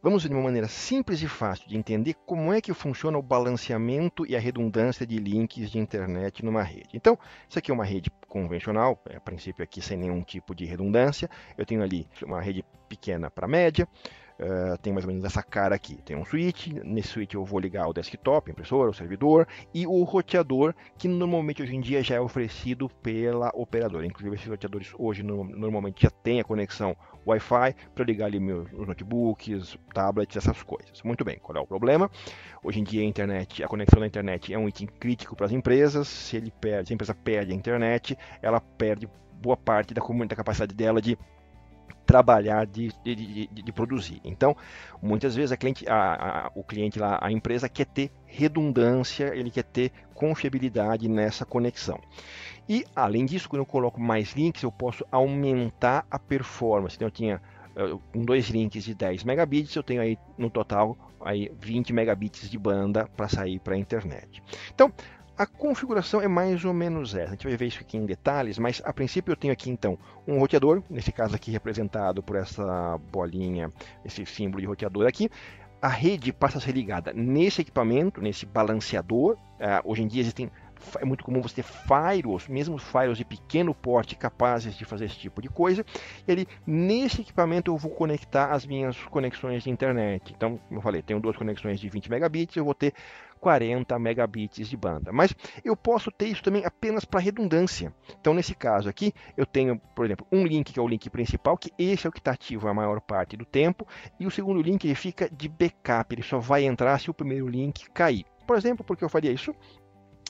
Vamos ver de uma maneira simples e fácil de entender como é que funciona o balanceamento e a redundância de links de internet numa rede. Então, isso aqui é uma rede convencional, a princípio aqui sem nenhum tipo de redundância. Eu tenho ali uma rede pequena para média, tem mais ou menos essa cara aqui. Tem um switch, nesse switch eu vou ligar o desktop, a impressora, o servidor e o roteador, que normalmente hoje em dia já é oferecido pela operadora. Inclusive esses roteadores hoje normalmente já tem a conexão Wi-Fi para ligar ali meus notebooks, tablets, essas coisas. Muito bem, qual é o problema? Hoje em dia a conexão da internet é um item crítico para as empresas. Se a empresa perde a internet, ela perde boa parte da capacidade dela de trabalhar, de produzir. Então, muitas vezes o cliente lá, a empresa quer ter redundância, ele quer ter confiabilidade nessa conexão. E, além disso, quando eu coloco mais links, eu posso aumentar a performance. Então, eu tinha com 2 links de 10 megabits, eu tenho aí no total aí 20 megabits de banda para sair para a internet. Então, a configuração é mais ou menos essa. A gente vai ver isso aqui em detalhes, mas a princípio eu tenho aqui então um roteador, nesse caso aqui representado por essa bolinha, esse símbolo de roteador aqui. A rede passa a ser ligada nesse equipamento, nesse balanceador. Hoje em dia é muito comum você ter firewalls, mesmo firewalls de pequeno porte capazes de fazer esse tipo de coisa. Nesse equipamento eu vou conectar as minhas conexões de internet. Então, como eu falei, tenho 2 conexões de 20 megabits, eu vou ter 40 megabits de banda. Mas eu posso ter isso também apenas para redundância. Então, nesse caso aqui, eu tenho, por exemplo, um link que é o link principal, que esse é o que está ativo a maior parte do tempo, e o segundo link ele fica de backup, ele só vai entrar se o primeiro link cair. Por exemplo, por que eu faria isso?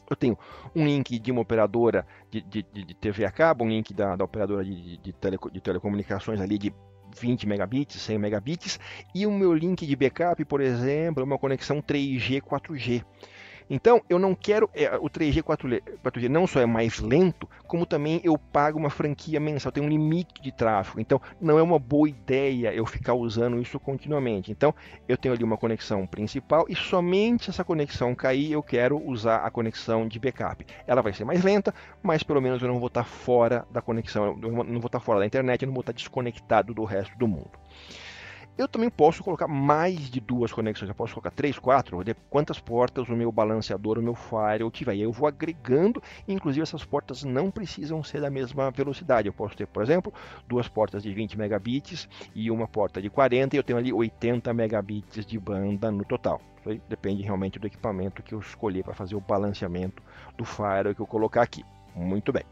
Eu tenho um link de uma operadora de TV a cabo, um link da operadora de telecomunicações ali de 20 megabits, 100 megabits, e o meu link de backup, por exemplo, é uma conexão 3G, 4G. Então, eu não quero, o 3G, 4G não só é mais lento, como também eu pago uma franquia mensal, tem um limite de tráfego. Então, não é uma boa ideia eu ficar usando isso continuamente. Então, eu tenho ali uma conexão principal e somente essa conexão cair, eu quero usar a conexão de backup. Ela vai ser mais lenta, mas pelo menos eu não vou estar fora da conexão, eu não vou estar fora da internet, eu não vou estar desconectado do resto do mundo. Eu também posso colocar mais de 2 conexões, eu posso colocar 3, 4, quantas portas o meu balanceador, o meu firewall tiver. E aí eu vou agregando, inclusive essas portas não precisam ser da mesma velocidade. Eu posso ter, por exemplo, 2 portas de 20 megabits e uma porta de 40, e eu tenho ali 80 megabits de banda no total. Isso aí depende realmente do equipamento que eu escolher para fazer o balanceamento do firewall que eu colocar aqui. Muito bem.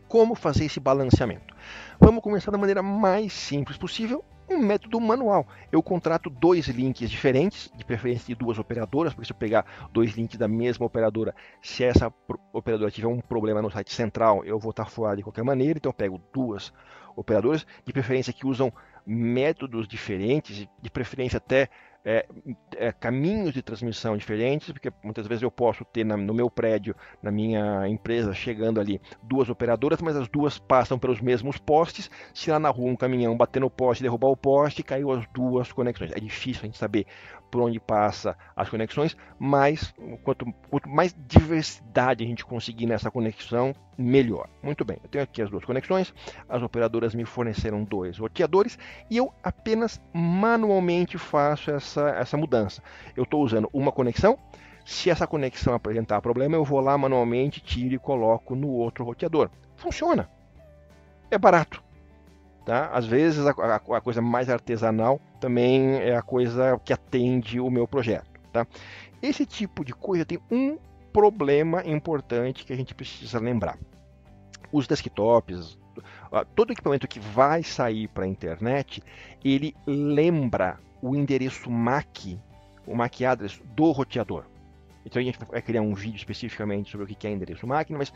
Como fazer esse balanceamento? Vamos começar da maneira mais simples possível, um método manual. Eu contrato 2 links diferentes, de preferência de 2 operadoras, porque se eu pegar 2 links da mesma operadora, se essa operadora tiver um problema no site central, eu vou estar fora de qualquer maneira, então eu pego 2 operadoras, de preferência que usam métodos diferentes, de preferência até caminhos de transmissão diferentes, porque muitas vezes eu posso ter no meu prédio, na minha empresa, chegando ali 2 operadoras, mas as 2 passam pelos mesmos postes. Se lá na rua um caminhão bater no poste, derrubar o poste, caiu as 2 conexões. É difícil a gente saber por onde passa as conexões, mas quanto mais diversidade a gente conseguir nessa conexão, melhor. Muito bem, eu tenho aqui as 2 conexões, as operadoras me forneceram 2 roteadores e eu apenas manualmente faço essa mudança. Eu estou usando uma conexão, se essa conexão apresentar problema, eu vou lá manualmente, tiro e coloco no outro roteador. Funciona, é barato. Tá? Às vezes a coisa mais artesanal também é a coisa que atende o meu projeto. Tá? Esse tipo de coisa tem um problema importante que a gente precisa lembrar. Os desktops, todo equipamento que vai sair para a internet, ele lembra o endereço MAC, o MAC address do roteador. Então a gente vai criar um vídeo especificamente sobre o que é endereço MAC, mas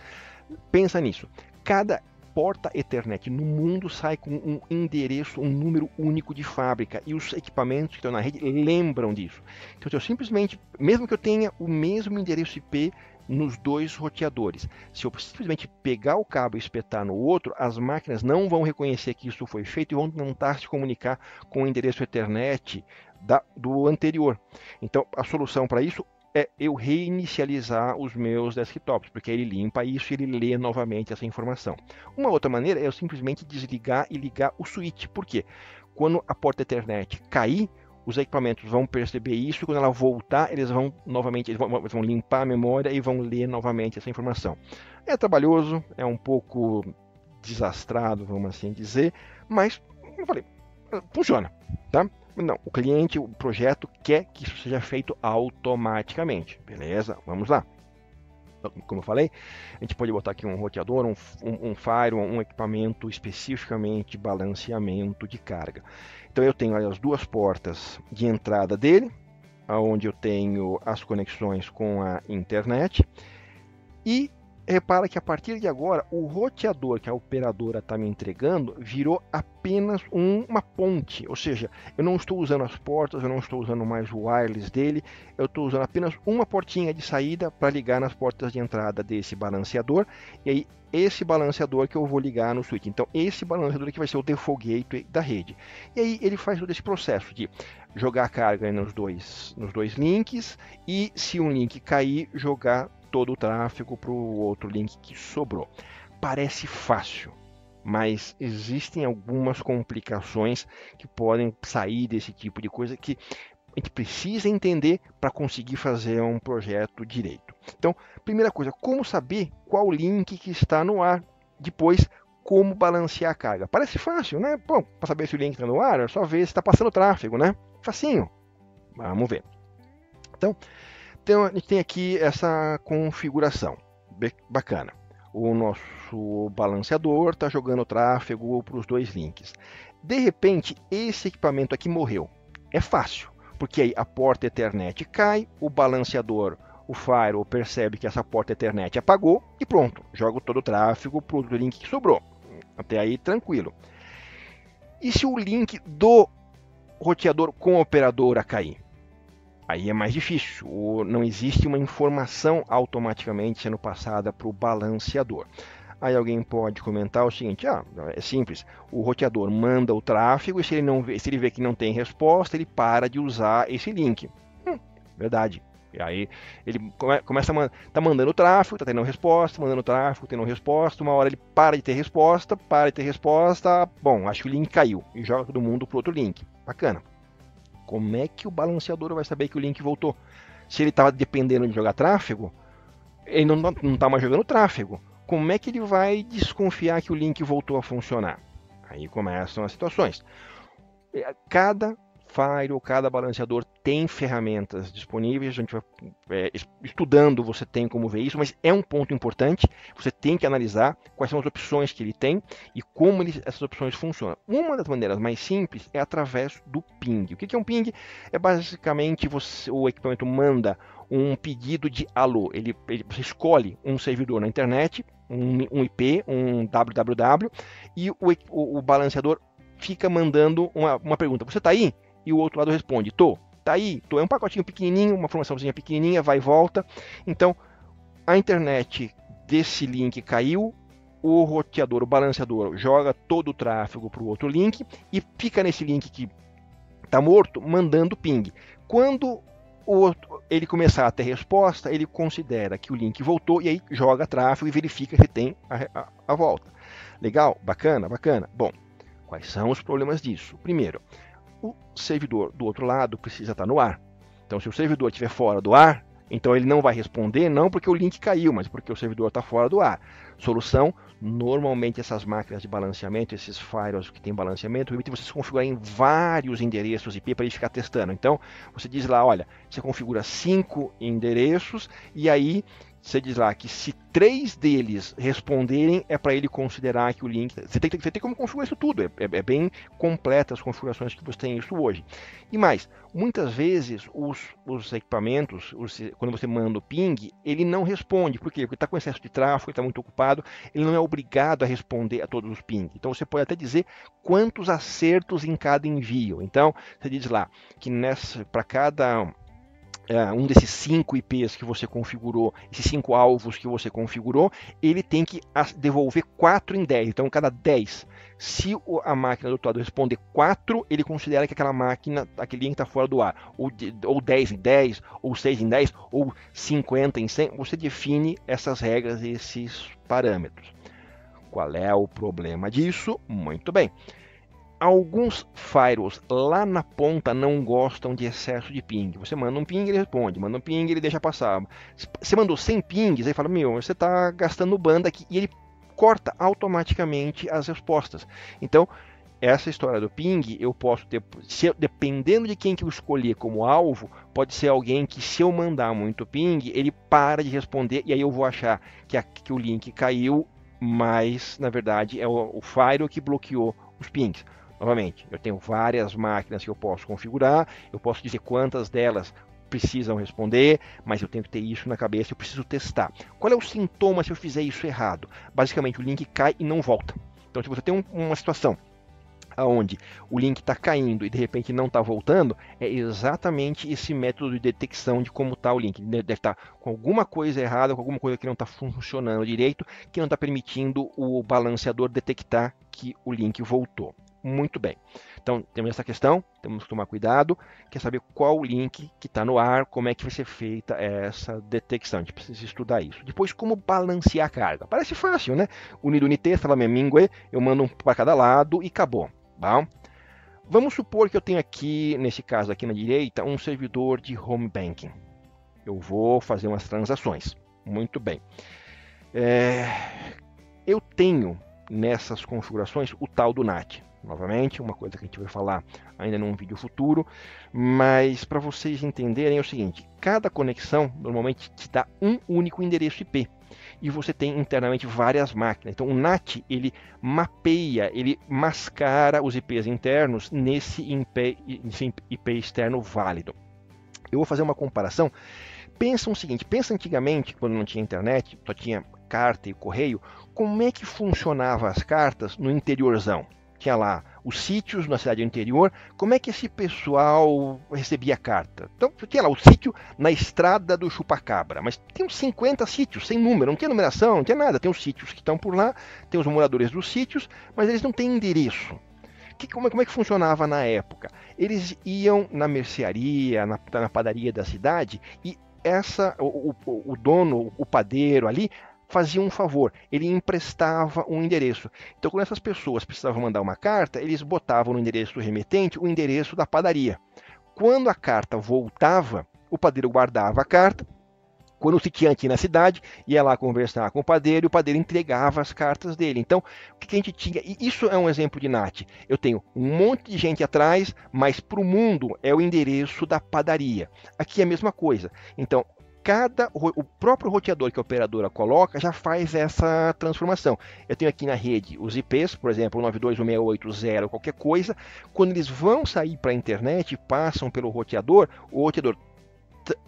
pensa nisso. Cada porta Ethernet no mundo sai com um endereço, um número único de fábrica, e os equipamentos que estão na rede lembram disso. Então eu simplesmente, mesmo que eu tenha o mesmo endereço IP nos 2 roteadores, se eu simplesmente pegar o cabo e espetar no outro, as máquinas não vão reconhecer que isso foi feito e vão tentar se comunicar com o endereço Ethernet do anterior. Então a solução para isso é eu reinicializar os meus desktops, porque ele limpa isso e ele lê novamente essa informação. Uma outra maneira é eu simplesmente desligar e ligar o switch. Por quê? Quando a porta Ethernet cair, os equipamentos vão perceber isso e quando ela voltar, eles vão novamente, eles vão limpar a memória e vão ler novamente essa informação. É trabalhoso, é um pouco desastrado, vamos assim dizer, mas, como eu falei, funciona, tá? Não, o cliente, o projeto quer que isso seja feito automaticamente, beleza? Vamos lá. Como eu falei, a gente pode botar aqui um roteador, um firewall, um equipamento especificamente de balanceamento de carga. Então eu tenho as duas portas de entrada dele, onde eu tenho as conexões com a internet. E repara que a partir de agora, o roteador que a operadora está me entregando virou apenas uma ponte. Ou seja, eu não estou usando as portas, eu não estou usando mais o wireless dele, eu estou usando apenas uma portinha de saída para ligar nas portas de entrada desse balanceador. E aí, esse balanceador que eu vou ligar no switch. Então, esse balanceador aqui vai ser o default gateway da rede. E aí, ele faz todo esse processo de jogar carga nos dois links e, se um link cair, jogar todo o tráfego para o outro link que sobrou. Parece fácil, mas existem algumas complicações que podem sair desse tipo de coisa que a gente precisa entender para conseguir fazer um projeto direito. Então, primeira coisa, como saber qual link que está no ar? Depois, como balancear a carga? Parece fácil, né? Bom, para saber se o link está no ar, é só ver se está passando tráfego, né? Facinho. Vamos ver. Então, a gente tem aqui essa configuração bacana. O nosso balanceador está jogando tráfego para os dois links. De repente, esse equipamento aqui morreu. É fácil, porque aí a porta Ethernet cai, o balanceador, o firewall percebe que essa porta Ethernet apagou e pronto, joga todo o tráfego para o link que sobrou. Até aí, tranquilo. E se o link do roteador com a operadora cair? Aí é mais difícil, não existe uma informação automaticamente sendo passada para o balanceador. Aí alguém pode comentar o seguinte, é simples, o roteador manda o tráfego e se ele vê que não tem resposta, ele para de usar esse link. Verdade. E aí ele começa tá mandando tráfego, tá tendo resposta, mandando tráfego, tendo resposta, uma hora ele para de ter resposta, bom, acho que o link caiu e joga todo mundo para outro link. Bacana. Como é que o balanceador vai saber que o link voltou? Se ele estava dependendo de jogar tráfego, ele não está mais jogando tráfego. Como é que ele vai desconfiar que o link voltou a funcionar? Aí começam as situações. Cada firewall, cada balanceador tem ferramentas disponíveis, a gente vai estudando, você tem como ver isso, mas é um ponto importante, você tem que analisar quais são as opções que ele tem e como essas opções funcionam. Uma das maneiras mais simples é através do ping. O que é um ping? É basicamente o equipamento manda um pedido de alô, você escolhe um servidor na internet, um IP, um www, e o balanceador fica mandando uma pergunta, você está aí? E o outro lado responde, tô, tá aí, tô. É um pacotinho pequenininho, uma informaçãozinha pequenininha, vai e volta. Então, a internet desse link caiu, o roteador, o balanceador, joga todo o tráfego para o outro link e fica nesse link que está morto, mandando ping. Quando ele começar a ter resposta, ele considera que o link voltou e aí joga tráfego e verifica se tem a volta. Legal? Bacana? Bacana. Bom, quais são os problemas disso? Primeiro, o servidor do outro lado precisa estar no ar. Então, se o servidor estiver fora do ar, então ele não vai responder, não porque o link caiu, mas porque o servidor está fora do ar. Solução, normalmente essas máquinas de balanceamento, esses firewalls que tem balanceamento, permitem você configurar em vários endereços IP para ele ficar testando. Então, você diz lá, olha, você configura 5 endereços e aí você diz lá que se 3 deles responderem, é para ele considerar que o link... Você tem como configurar isso tudo, é bem completa as configurações que você tem isso hoje. E mais, muitas vezes os equipamentos, quando você manda o ping, ele não responde. Por quê? Porque está com excesso de tráfego, ele está muito ocupado, ele não é obrigado a responder a todos os ping. Então você pode até dizer quantos acertos em cada envio. Então, você diz lá que para cada... um desses 5 IPs que você configurou, esses 5 alvos que você configurou, ele tem que devolver 4 em 10. Então, cada 10, se a máquina do outro lado responder 4, ele considera que aquela máquina, aquele link está fora do ar. Ou 10 em 10, ou 6 em 10, ou 50 em 100. Você define essas regras, esses parâmetros. Qual é o problema disso? Muito bem. Alguns firewalls lá na ponta não gostam de excesso de ping. Você manda um ping, ele responde. Manda um ping, ele deixa passar. Você mandou 100 pings, ele fala, meu, você está gastando banda aqui. E ele corta automaticamente as respostas. Então, essa história do ping, eu posso ter, dependendo de quem que eu escolher como alvo, pode ser alguém que, se eu mandar muito ping, ele para de responder e aí eu vou achar que o link caiu, mas na verdade é o firewall que bloqueou os pings. Novamente, eu tenho várias máquinas que eu posso configurar, eu posso dizer quantas delas precisam responder, mas eu tenho que ter isso na cabeça, eu preciso testar. Qual é o sintoma se eu fizer isso errado? Basicamente, o link cai e não volta. Então, se você tem uma situação onde o link está caindo e de repente não está voltando, é exatamente esse método de detecção de como está o link. Ele deve estar com alguma coisa errada, com alguma coisa que não está funcionando direito, que não está permitindo o balanceador detectar que o link voltou. Muito bem. Então, temos essa questão, temos que tomar cuidado, quer saber qual o link que está no ar, como é que vai ser feita essa detecção, a gente precisa estudar isso. Depois, como balancear a carga. Parece fácil, né? Unido unité, mingue, eu mando um para cada lado e acabou. Bom, vamos supor que eu tenho aqui, nesse caso aqui na direita, um servidor de home banking. Eu vou fazer umas transações. Muito bem. Eu tenho nessas configurações o tal do NAT. Novamente, uma coisa que a gente vai falar ainda num vídeo futuro, mas para vocês entenderem é o seguinte, cada conexão normalmente te dá um único endereço IP, e você tem internamente várias máquinas. Então o NAT, ele mapeia, ele mascara os IPs internos nesse IP externo válido. Eu vou fazer uma comparação. Pensa o seguinte, pensa antigamente, quando não tinha internet, só tinha carta e correio, como é que funcionavam as cartas no interiorzão? Tinha lá os sítios na cidade interior, como é que esse pessoal recebia carta? Então, tinha lá o sítio na estrada do Chupacabra, mas tem uns 50 sítios, sem número, não tinha numeração, não tinha nada. Tem os sítios que estão por lá, tem os moradores dos sítios, mas eles não têm endereço. Como é que funcionava na época? Eles iam na mercearia, na padaria da cidade, e o dono, o padeiro ali, fazia um favor, ele emprestava um endereço. Então, quando essas pessoas precisavam mandar uma carta, eles botavam no endereço do remetente o endereço da padaria. Quando a carta voltava, o padeiro guardava a carta. Quando o sitiante ia na cidade, ia lá conversar com o padeiro e o padeiro entregava as cartas dele. Então, o que a gente tinha? E isso é um exemplo de NAT. Eu tenho um monte de gente atrás, mas para o mundo é o endereço da padaria. Aqui é a mesma coisa. Então, o próprio roteador que a operadora coloca já faz essa transformação. Eu tenho aqui na rede os IPs, por exemplo, 92.168.0, qualquer coisa. Quando eles vão sair para a internet, passam pelo roteador, o roteador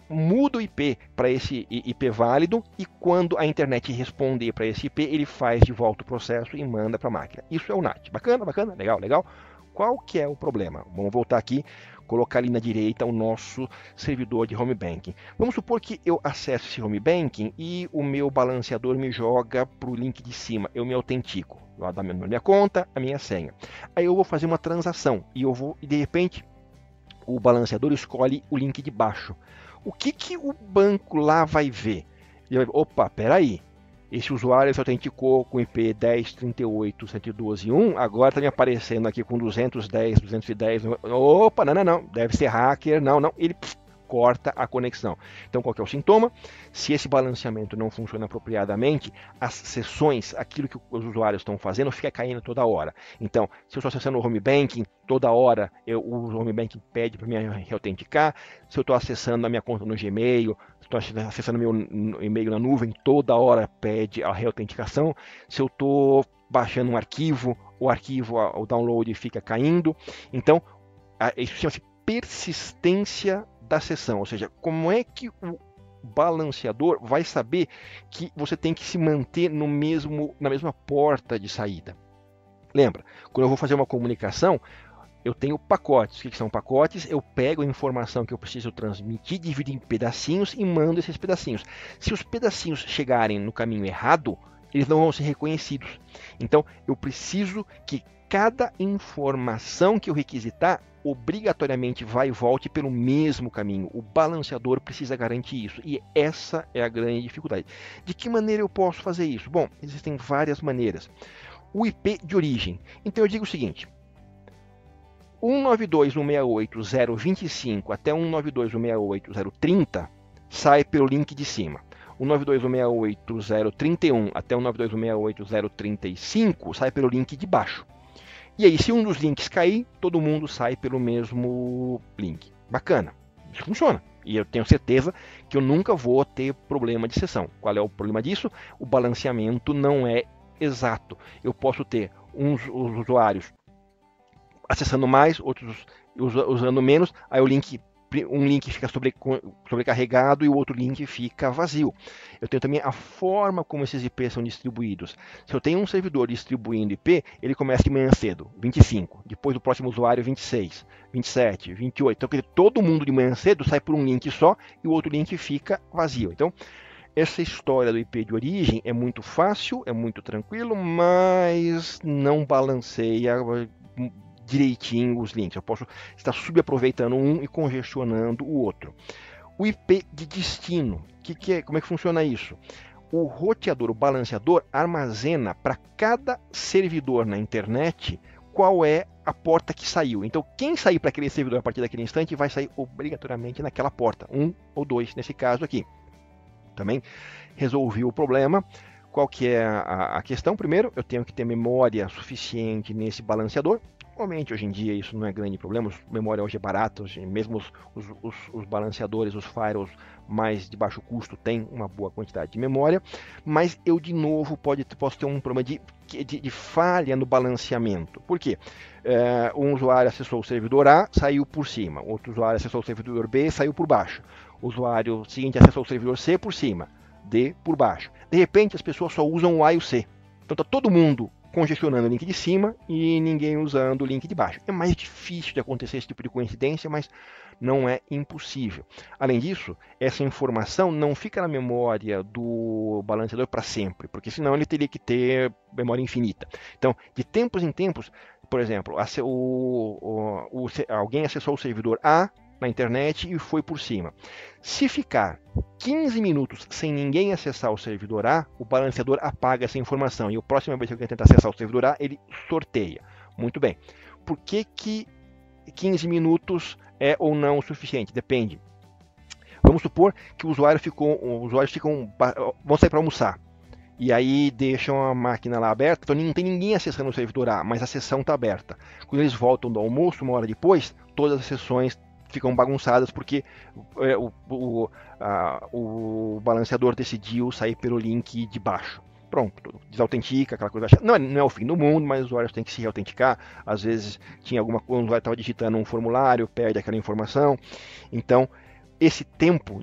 muda o IP para esse IP válido e quando a internet responder para esse IP, ele faz de volta o processo e manda para a máquina. Isso é o NAT. Bacana, bacana, legal, legal. Qual que é o problema? Vamos voltar aqui, colocar ali na direita o nosso servidor de home banking. Vamos supor que eu acesso esse home banking e o meu balanceador me joga para o link de cima. Eu me autentico. Eu dou a minha conta, a minha senha. Aí eu vou fazer uma transação e de repente o balanceador escolhe o link de baixo. O que o banco lá vai ver? Ele vai, opa, peraí, esse usuário se autenticou com IP 10.38.112.1, agora está me aparecendo aqui com 210, 210, opa, não, deve ser hacker, não, ele corta a conexão. Então, qual que é o sintoma? Se esse balanceamento não funciona apropriadamente, as sessões, aquilo que os usuários estão fazendo, fica caindo toda hora. Então, se eu estou acessando o home banking, toda hora o home banking pede para me reautenticar. Se eu estou acessando a minha conta no Gmail, estou acessando meu e-mail na nuvem, toda hora pede a reautenticação. Se eu estou baixando um arquivo, o download fica caindo. Então, isso chama-se persistência da sessão, ou seja, como é que o balanceador vai saber que você tem que se manter na mesma porta de saída. Lembra, quando eu vou fazer uma comunicação, eu tenho pacotes. O que são pacotes? Eu pego a informação que eu preciso transmitir, divido em pedacinhos e mando esses pedacinhos. Se os pedacinhos chegarem no caminho errado, eles não vão ser reconhecidos. Então, eu preciso que cada informação que eu requisitar obrigatoriamente vai e volte pelo mesmo caminho. O balanceador precisa garantir isso. E essa é a grande dificuldade. De que maneira eu posso fazer isso? Bom, existem várias maneiras. O IP de origem. Então eu digo o seguinte, 192.168.025 até 192.168.030 sai pelo link de cima. 192.168.031 até 192.168.035 sai pelo link de baixo. E aí, se um dos links cair, todo mundo sai pelo mesmo link. Bacana, isso funciona. E eu tenho certeza que eu nunca vou ter problema de sessão. Qual é o problema disso? O balanceamento não é exato. Eu posso ter uns usuários acessando mais, outros usando menos, aí um link fica sobrecarregado e o outro link fica vazio. Eu tenho também a forma como esses IPs são distribuídos. Se eu tenho um servidor distribuindo IP, ele começa de manhã cedo, 25, depois do próximo usuário 26, 27, 28. Então, quer dizer, todo mundo de manhã cedo sai por um link só e o outro link fica vazio. Então, essa história do IP de origem é muito fácil, é muito tranquilo, mas não balanceia direitinho os links. Eu posso estar subaproveitando um e congestionando o outro. O IP de destino, como é que funciona isso? O roteador, o balanceador, armazena para cada servidor na internet qual é a porta que saiu. Então, quem sair para aquele servidor a partir daquele instante vai sair obrigatoriamente naquela porta, 1 ou 2 nesse caso aqui. Também resolvi o problema. Qual que é a questão? Primeiro, eu tenho que ter memória suficiente nesse balanceador. Normalmente, hoje em dia, isso não é grande problema, a memória hoje é barata, mesmo os balanceadores, os firewalls mais de baixo custo têm uma boa quantidade de memória, mas eu, de novo, posso ter um problema de falha no balanceamento. Por quê? Um usuário acessou o servidor A, saiu por cima, outro usuário acessou o servidor B, saiu por baixo, o usuário seguinte acessou o servidor C por cima, D por baixo. De repente, as pessoas só usam o A e o C, então está todo mundo congestionando o link de cima e ninguém usando o link de baixo. É mais difícil de acontecer esse tipo de coincidência, mas não é impossível. Além disso, essa informação não fica na memória do balanceador para sempre, porque senão ele teria que ter memória infinita. Então, de tempos em tempos, por exemplo, alguém acessou o servidor A na internet e foi por cima. Se ficar 15 minutos sem ninguém acessar o servidor A, o balanceador apaga essa informação e a próxima vez que alguém tentar acessar o servidor A, ele sorteia. Muito bem. Por que 15 minutos é ou não o suficiente? Depende. Vamos supor que os usuários vão sair para almoçar. E aí deixam a máquina lá aberta, então não tem ninguém acessando o servidor A, mas a sessão está aberta. Quando eles voltam do almoço, uma hora depois, todas as sessões ficam bagunçadas porque o balanceador decidiu sair pelo link de baixo. Pronto, desautentica, aquela coisa. Não é o fim do mundo, mas os usuários têm que se reautenticar. Às vezes tinha alguma coisa, o usuário estava digitando um formulário, perde aquela informação. Então, esse tempo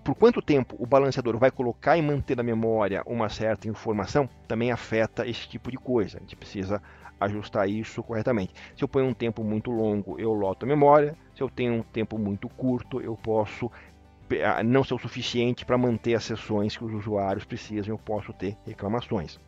por quanto tempo o balanceador vai colocar e manter na memória uma certa informação também afeta esse tipo de coisa. A gente precisa ajustar isso corretamente. Se eu ponho um tempo muito longo, eu loto a memória. Se eu tenho um tempo muito curto, eu posso não ser o suficiente para manter as sessões que os usuários precisam, eu posso ter reclamações.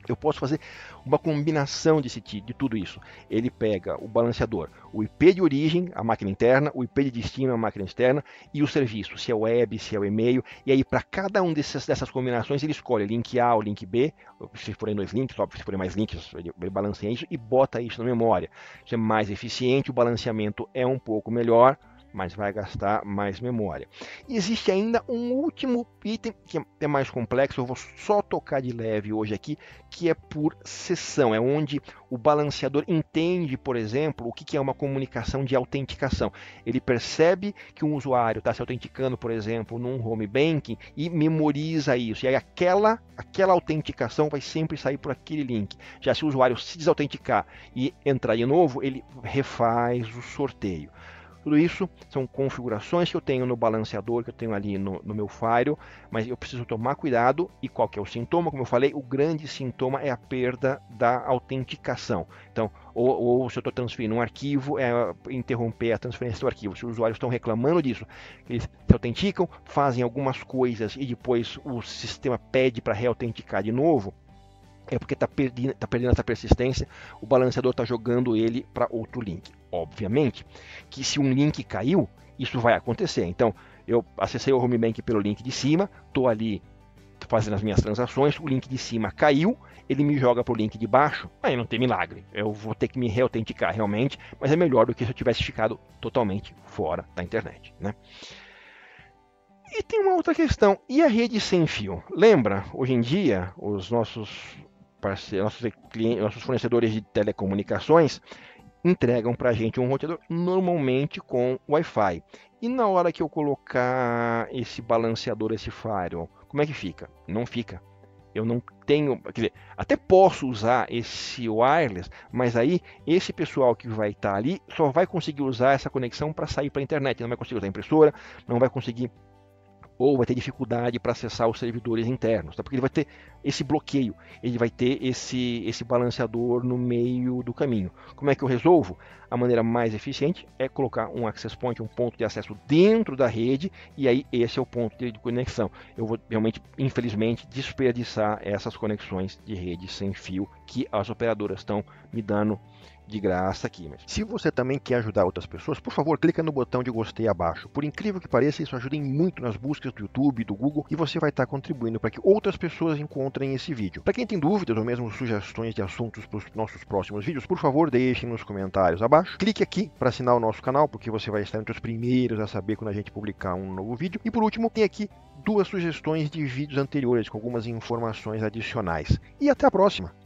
Eu posso fazer uma combinação de tudo isso. Ele pega o balanceador, o IP de origem, a máquina interna, o IP de destino, a máquina externa, e o serviço, se é web, se é o e-mail, e aí para cada um dessas combinações ele escolhe link A ou link B, se forem 2 links, óbvio, se forem mais links, ele balanceia isso e bota isso na memória. Isso é mais eficiente, o balanceamento é um pouco melhor, mas vai gastar mais memória. E existe ainda um último item que é mais complexo, eu vou só tocar de leve hoje aqui, que é por sessão, é onde o balanceador entende, por exemplo, o que é uma comunicação de autenticação. Ele percebe que um usuário está se autenticando, por exemplo, num home banking e memoriza isso, e aí aquela autenticação vai sempre sair por aquele link. Já se o usuário se desautenticar e entrar de novo, ele refaz o sorteio. Tudo isso são configurações que eu tenho no balanceador, que eu tenho ali no meu firewall, mas eu preciso tomar cuidado. E qual que é o sintoma? Como eu falei, o grande sintoma é a perda da autenticação. Então, ou se eu estou transferindo um arquivo, é interromper a transferência do arquivo. Se os usuários estão reclamando disso, eles se autenticam, fazem algumas coisas e depois o sistema pede para reautenticar de novo, é porque está perdendo essa persistência, o balanceador está jogando ele para outro link. Obviamente que se um link caiu, isso vai acontecer. Então, eu acessei o home bank pelo link de cima, estou ali fazendo as minhas transações, o link de cima caiu, ele me joga para o link de baixo, aí não tem milagre. Eu vou ter que me reautenticar realmente, mas é melhor do que se eu tivesse ficado totalmente fora da internet, né? E tem uma outra questão, e a rede sem fio? Lembra, hoje em dia, os nossos parceiros, nossos fornecedores de telecomunicações entregam para a gente um roteador normalmente com Wi-Fi. E na hora que eu colocar esse balanceador, esse firewall, como é que fica? Não fica. Eu não tenho, quer dizer, até posso usar esse wireless, mas aí esse pessoal que vai estar ali só vai conseguir usar essa conexão para sair para a internet, não vai conseguir usar a impressora, não vai conseguir, ou vai ter dificuldade para acessar os servidores internos, tá? Porque ele vai ter esse bloqueio, ele vai ter esse balanceador no meio do caminho. Como é que eu resolvo? A maneira mais eficiente é colocar um access point, um ponto de acesso dentro da rede, e aí esse é o ponto de conexão. Eu vou realmente, infelizmente, desperdiçar essas conexões de rede sem fio que as operadoras estão me dando de graça aqui. Mas se você também quer ajudar outras pessoas, por favor, clica no botão de gostei abaixo. Por incrível que pareça, isso ajuda muito nas buscas do YouTube, do Google, e você vai estar contribuindo para que outras pessoas encontrem esse vídeo. Para quem tem dúvidas ou mesmo sugestões de assuntos para os nossos próximos vídeos, por favor, deixem nos comentários abaixo. Clique aqui para assinar o nosso canal, porque você vai estar entre os primeiros a saber quando a gente publicar um novo vídeo. E por último, tem aqui 2 sugestões de vídeos anteriores com algumas informações adicionais. E até a próxima!